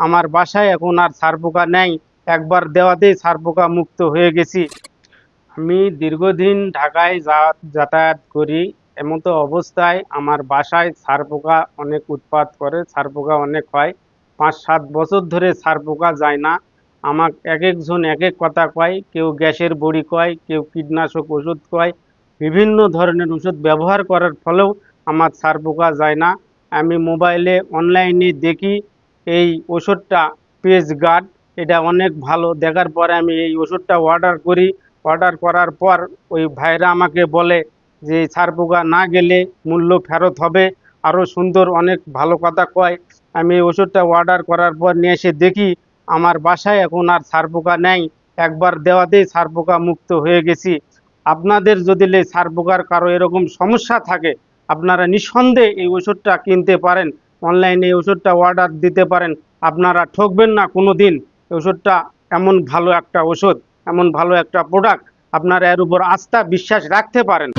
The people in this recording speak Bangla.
আমার বাসায় এখন আর ছারপোকা নেই। একবার দেওয়াতেই ছারপোকা মুক্ত হয়ে গেছি। আমি দীর্ঘদিন ঢাকায় যাতায়াত করি। এমতো অবস্থায় আমার বাসায় ছারপোকা অনেক উৎপাত করে, ছারপোকা অনেক হয়। 5-7 বছর ধরে ছারপোকা যায় না। আমাকে এক একজন এক এক কথা কয়, কেউ গ্যাসের বড়ি কয়, কেউ কীটনাশক ওষুধ কয়। বিভিন্ন ধরনের ওষুধ ব্যবহার করার ফলেও আমার ছারপোকা যায় না। আমি মোবাইলে অনলাইনে দেখি এই ওষুধটা পেজ গার্ড, এটা অনেক ভালো। দেখার পরে আমি এই ওষুধটা অর্ডার করি। অর্ডার করার পর ওই ভাইরা আমাকে বলে যে ছারপোকা না গেলে মূল্য ফেরত হবে, আরও সুন্দর অনেক ভালো কথা কয়। আমি এই ওষুধটা অর্ডার করার পর নিয়ে এসে দেখি আমার বাসায় এখন আর ছারপোকা নেই। একবার দেওয়াতেই ছারপোকা মুক্ত হয়ে গেছি। আপনাদের যদি ছারপোকার কারো এরকম সমস্যা থাকে, আপনারা নিঃসন্দেহে এই ওষুধটা কিনতে পারেন, অনলাইনে এই ওষুধটা অর্ডার দিতে পারেন। আপনারা ঠকবেন না কোনো দিন। ওষুধটা এমন ভালো একটা ওষুধ, এমন ভালো একটা প্রোডাক্ট, আপনারা এর উপর আস্থা বিশ্বাস রাখতে পারেন।